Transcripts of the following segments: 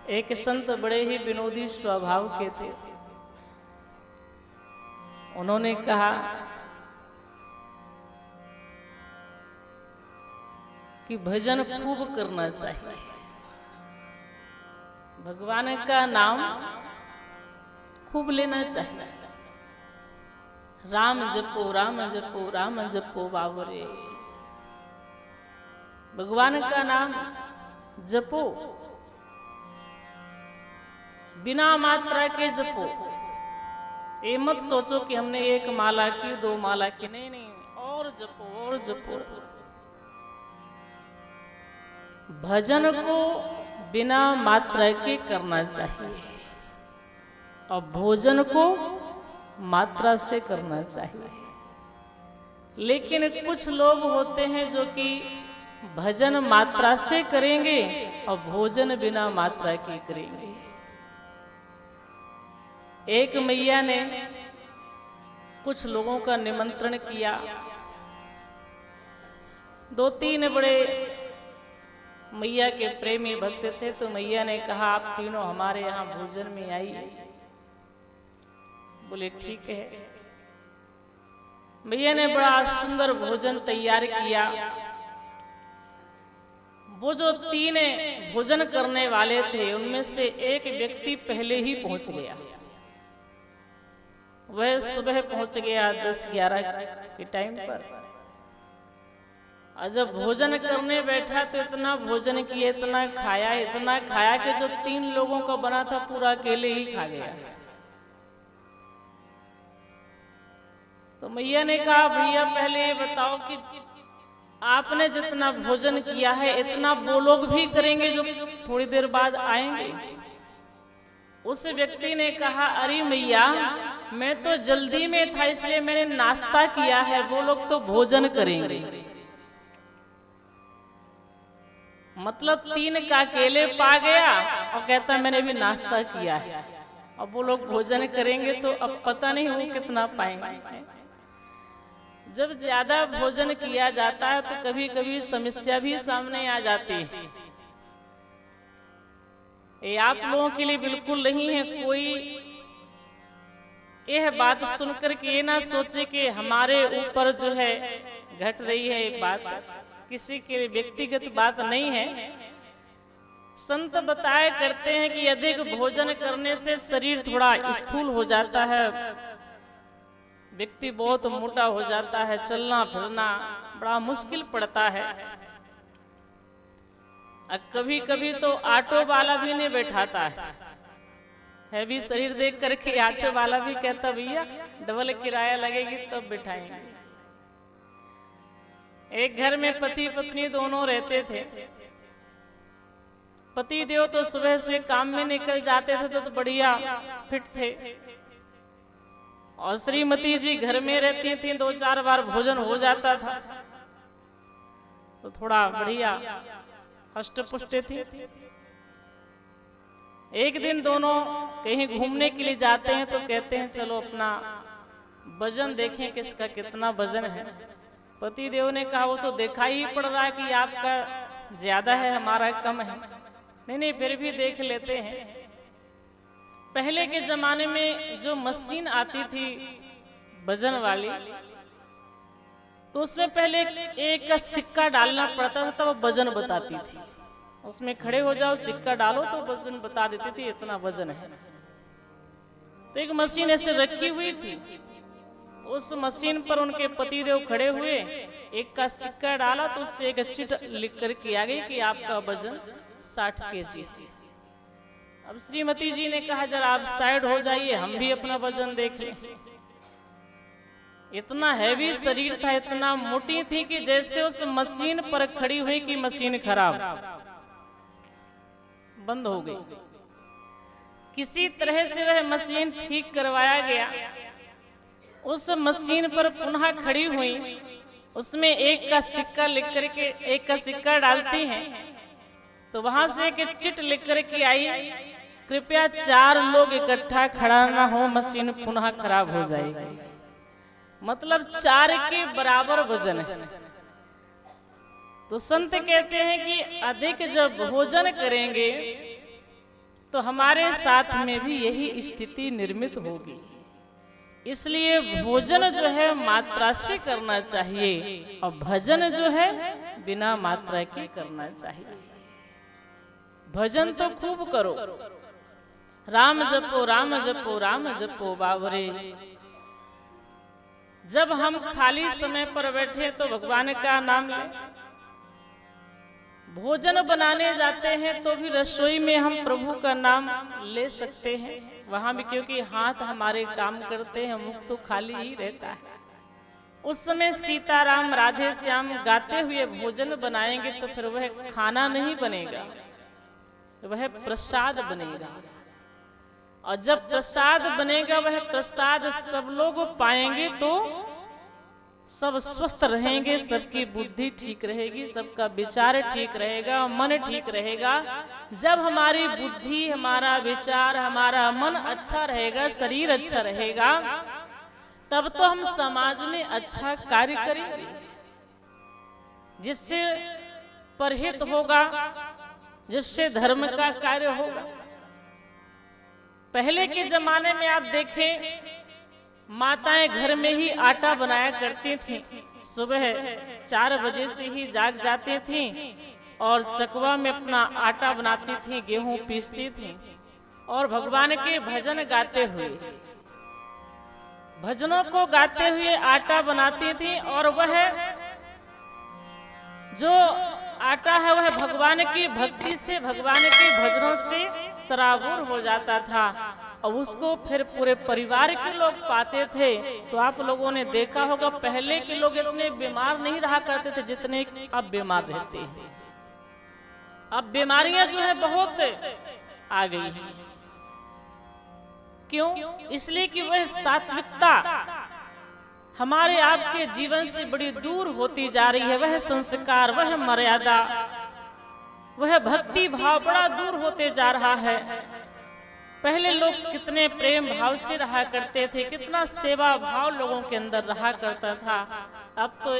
एक संत बड़े ही विनोदी स्वभाव के थे। उन्होंने कहा कि भजन खूब करना चाहिए, भगवान का नाम खूब लेना चाहिए। राम जपो राम जपो राम जपो बाबरे, भगवान का नाम जपो, बिना मात्रा के जपो। ये मत सोचो कि हमने एक माला की, दो माला की, नहीं नहीं, और जपो और जपो। भजन को बिना मात्रा के करना चाहिए और भोजन को मात्रा से करना चाहिए। लेकिन कुछ लोग होते हैं जो कि भजन मात्रा से करेंगे और भोजन बिना मात्रा के करेंगे। एक मैया ने कुछ लोगों का निमंत्रण किया। दो तीन बड़े मैया के प्रेमी भक्त थे, तो मैया ने कहा आप तीनों हमारे यहाँ भोजन में आइए। बोले ठीक है। मैया ने बड़ा सुंदर भोजन तैयार किया। वो जो तीन भोजन करने वाले थे उनमें से एक व्यक्ति पहले ही पहुंच गया। वह सुबह पहुंच गया 10-11 के टाइम पर। और जब भोजन करने बैठा तो इतना भोजन किया, इतना खाया कि जो 3 लोगों का बना था पूरा अकेले ही खा गया। तो मैया ने कहा भैया पहले ये बताओ कि आपने जितना भोजन किया है इतना वो लोग भी करेंगे जो थोड़ी देर बाद आएंगे। उस व्यक्ति ने कहा अरे मैया मैं तो जल्दी में था इसलिए मैंने नाश्ता किया है, वो लोग तो भोजन करेंगे। मतलब 3 का अकेले पा गया और कहता मैंने भी नाश्ता किया है, अब वो लोग भोजन करेंगे तो अब पता नहीं वो कितना पाएंगे। जब ज्यादा भोजन किया जाता है तो कभी कभी समस्या भी सामने आ जाती है। ये आप लोगों के लिए बिल्कुल नहीं है। कोई यह बात सुनकर के ये ना सोचे कि हमारे ऊपर जो है घट रही है ये बात, किसी के व्यक्तिगत बात नहीं है। संत बताया करते हैं कि अधिक भोजन करने से शरीर थोड़ा स्थूल हो जाता है, व्यक्ति बहुत मोटा हो जाता है, चलना फिरना बड़ा मुश्किल पड़ता है। कभी कभी तो ऑटो वाला भी नहीं बैठाता है भी शरीर देख करके ऑटो वाला भी कहता भैया डबल किराया लगेगी तब बिठाएंगे। एक घर में पति पत्नी दोनों रहते थे। पति देव तो सुबह से काम में निकल जाते थे तो बढ़िया फिट थे, और श्रीमती जी घर में रहती थी, 2-4 बार भोजन हो जाता था तो थोड़ा बढ़िया हष्ट पुष्ट थी। एक दिन दोनों कहीं घूमने के लिए जाते हैं तो कहते हैं चलो अपना वजन देखें किसका कितना वजन है। पति देव ने कहा वो तो दिखाई ही पड़ रहा है कि आपका ज्यादा है हमारा कम है। नहीं फिर भी देख लेते हैं। पहले के जमाने में जो मशीन आती थी वजन वाली, तो उसमें पहले एक का सिक्का डालना पड़ता था तब वजन बताती थी। उसमें खड़े हो जाओ सिक्का डालो तो वजन बता देती थी इतना वजन है। तो एक मशीन ऐसे रखी हुई थी, तो उस मशीन पर उनके पतिदेव खड़े हुए, एक का सिक्का डाला तो उससे एक चिट लिख करके आ गई कि आपका वजन 60 kg। अब श्रीमती जी ने कहा जरा आप साइड हो जाइए हम भी अपना वजन देख लें। इतना हैवी शरीर था, इतना मोटी थी कि जैसे उस मशीन पर खड़ी हुई कि मशीन खराब बंद हो गई। किसी तरह से वह मशीन ठीक करवाया गया। उस मशीन पर पुनः खड़ी हुई, उसमें एक का सिक्का लिख करके एक का सिक्का डालती हैं तो वहां से एक चिट लिख करके आई कृपया 4 लोग इकट्ठा खड़ा ना हो, मशीन पुनः खराब हो जाएगी। मतलब 4 के बराबर वजन है। तो संत कहते हैं कि अधिक जब भोजन करेंगे तो हमारे साथ में भी यही स्थिति निर्मित होगी। इसलिए भोजन जो है मात्रा से करना चाहिए और भजन जो है बिना मात्रा के करना चाहिए। भजन तो खूब करो, राम जपो राम जपो राम जपो बाबरे। जब हम खाली समय पर बैठे तो भगवान का नाम लें, भोजन बनाने जाते हैं तो भी रसोई में हम प्रभु का नाम ले सकते हैं, वहां भी, क्योंकि हाथ हमारे काम करते हैं, मुख तो खाली ही रहता है। उस समय सीताराम राधे श्याम गाते हुए भोजन बनाएंगे तो फिर वह खाना नहीं बनेगा, वह प्रसाद बनेगा। और जब प्रसाद बनेगा, वह प्रसाद सब लोग पाएंगे तो सब स्वस्थ रहेंगे, सबकी बुद्धि ठीक रहेगी, सबका विचार ठीक रहेगा, मन ठीक रहेगा। जब हमारी बुद्धि, हमारा विचार, हमारा मन अच्छा रहेगा, शरीर अच्छा रहेगा, तब तो हम समाज में अच्छा कार्य करेंगे, जिससे परहित होगा, जिससे धर्म का कार्य होगा। पहले के जमाने में आप देखें, माताएं घर में ही आटा बनाया करती थीं। सुबह 4 बजे से ही जाग जाती थीं और चकवा में अपना आटा बनाती थीं, गेहूं पीसती थीं और भगवान के भजन गाते हुए, भजनों को गाते हुए आटा बनाती थीं। और वह जो आटा है वह भगवान की भक्ति से, भगवान के भजनों से सराबोर हो जाता था और उसको फिर पूरे परिवार के लोग पाते थे। तो आप लोगों ने देखा होगा, पहले के लोग इतने बीमार नहीं रहा करते थे जितने अब बीमार रहते हैं। अब बीमारियां जो है बहुत आ गई हैं। क्यों? इसलिए कि वह सात्विकता हमारे आपके जीवन से बड़ी दूर होती जा रही है। वह संस्कार, वह मर्यादा, वह भक्ति भाव बड़ा दूर होते जा रहा है। पहले लोग कितने प्रेम भाव से रहा करते थे, कितना सेवा भाव लोगों के अंदर रहा करता था। अब तो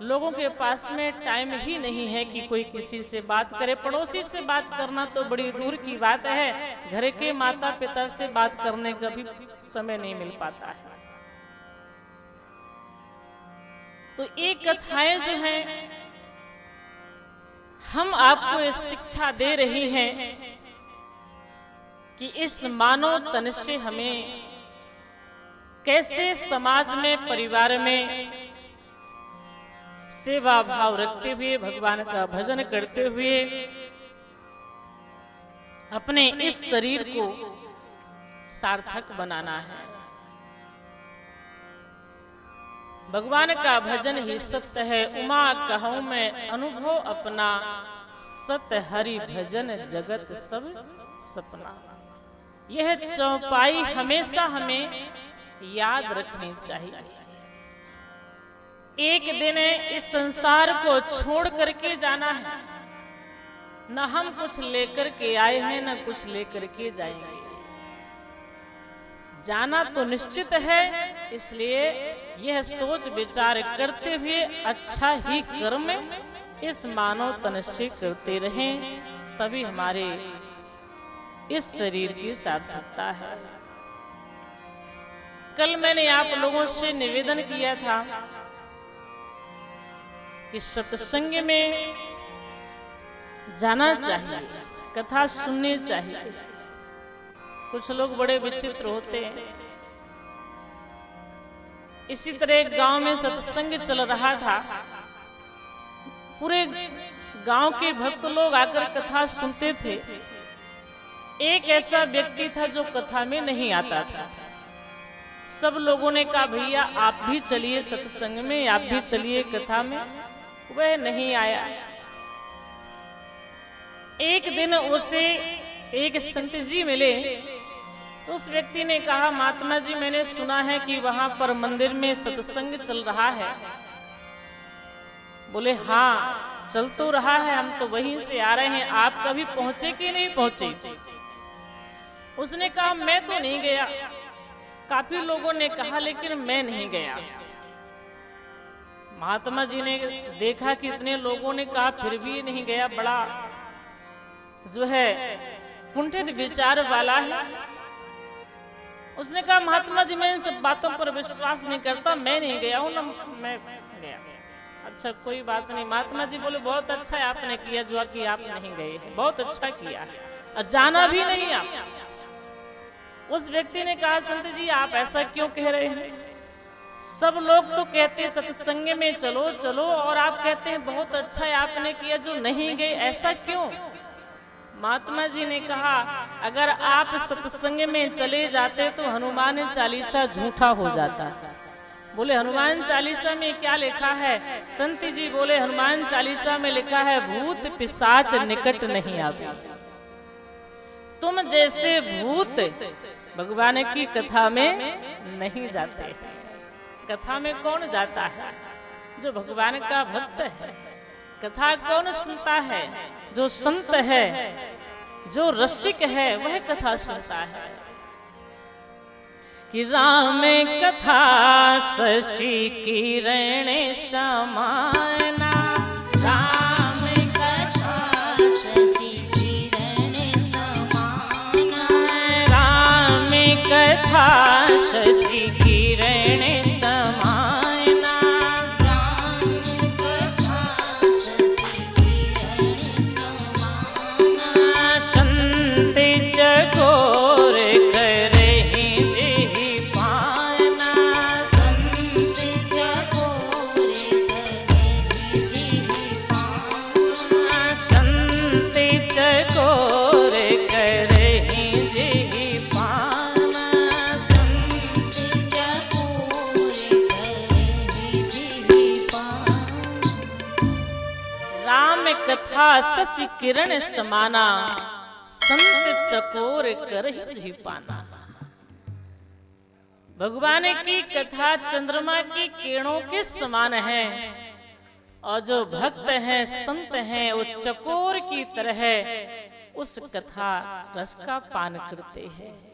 लोगों के पास में टाइम ही नहीं है कि कोई किसी से बात करे। पड़ोसी से बात करना तो बड़ी दूर की बात है, घर के माता पिता से बात करने का भी समय नहीं मिल पाता है। तो ये कथाएं जो हैं, हम आपको ये शिक्षा दे रही हैं कि इस मानव तन से हमें कैसे समाज में, परिवार में सेवा भाव रखते हुए, भगवान का भजन करते हुए अपने इस शरीर को सार्थक बनाना है। भगवान का भजन ही सत्य है, उमा कहूं मैं अनुभव अपना, सत्य हरि भजन जगत सब सपना। यह चौपाई हमेशा हमें याद रखनी चाहिए। एक दिन इस संसार को छोड़ करके जाना है, न हम कुछ लेकर के आए हैं न कुछ लेकर के जाएंगे। जाना तो निश्चित है, इसलिए यह सोच विचार करते हुए अच्छा ही कर्म इस मानव तन से करते रहें, तभी हमारे इस शरीर की सार्थकता है। कल मैंने आप लोगों से निवेदन किया था कि सत्संग में जाना चाहिए, कथा सुननी चाहिए। कुछ लोग बड़े विचित्र होते हैं। इसी तरह गांव में सत्संग चल रहा था, पूरे गांव के भक्त लोग आकर कथा सुनते थे। एक ऐसा व्यक्ति था जो कथा में नहीं आता था। सब लोगों ने कहा भैया आप भी चलिए सत्संग में, आप भी चलिए कथा में। वह नहीं आया। एक दिन उसे एक संत जी मिले, तो उस व्यक्ति ने कहा महात्मा जी मैंने सुना है कि वहां पर मंदिर में सत्संग चल रहा है। बोले हाँ चल तो रहा है, हम तो वहीं से आ रहे हैं, आप कभी पहुंचे कि नहीं पहुंचे? उसने कहा मैं तो नहीं गया, काफी लोगों ने कहा लेकिन मैं नहीं गया। महात्मा जी ने देखा कि इतने लोगों ने कहा फिर भी नहीं गया, बड़ा जो है कुंठित विचार वाला है। उसने कहा महात्मा जी मैं इन सब बातों पर विश्वास नहीं करता, मैं नहीं गया हूं ना मैं गया। अच्छा कोई बात नहीं। महात्मा जी बोले बहुत अच्छा है आपने किया जो कि आप नहीं गए हैं, बहुत अच्छा किया और जाना भी नहीं आप। उस व्यक्ति ने कहा संत जी आप ऐसा क्यों कह रहे हैं, सब लोग तो कहते हैं सत्संग में चलो चलो और आप कहते हैं बहुत अच्छा है आपने किया जो नहीं गए, ऐसा क्यों। महात्मा जी ने कहा अगर आप सत्संग में चले जाते तो हनुमान चालीसा झूठा हो जाता। बोले हनुमान चालीसा में क्या लिखा है। संत जी बोले हनुमान चालीसा में लिखा है भूत पिशाच निकट नहीं आवे। तुम जैसे भूत भगवान की कथा में नहीं जाते। कथा में कौन जाता है, जो भगवान का भक्त है। कथा कौन सुनता है, जो संत है, जो रसिक है वह कथा सुनता है। कि राम कथा शशि किरण समाना, राम कथा शशि किरण समाना, राम कथा शशि किरण समाना, राम कथा शशि किरण समाना, संत चकोर करहि जेहि पाना, संत चकोर करहि जेहि पाना, संत चकोर करहि जेहि पाना, संत चकोर करहि जेहि पाना। राम कथा शशि किरण समाना, संत चकोर करहि जेहि पाना। भगवान की कथा चंद्रमा की किरणों के समान है और जो भक्त हैं संत हैं वो चकोर की तरह उस कथा रस का पान करते हैं।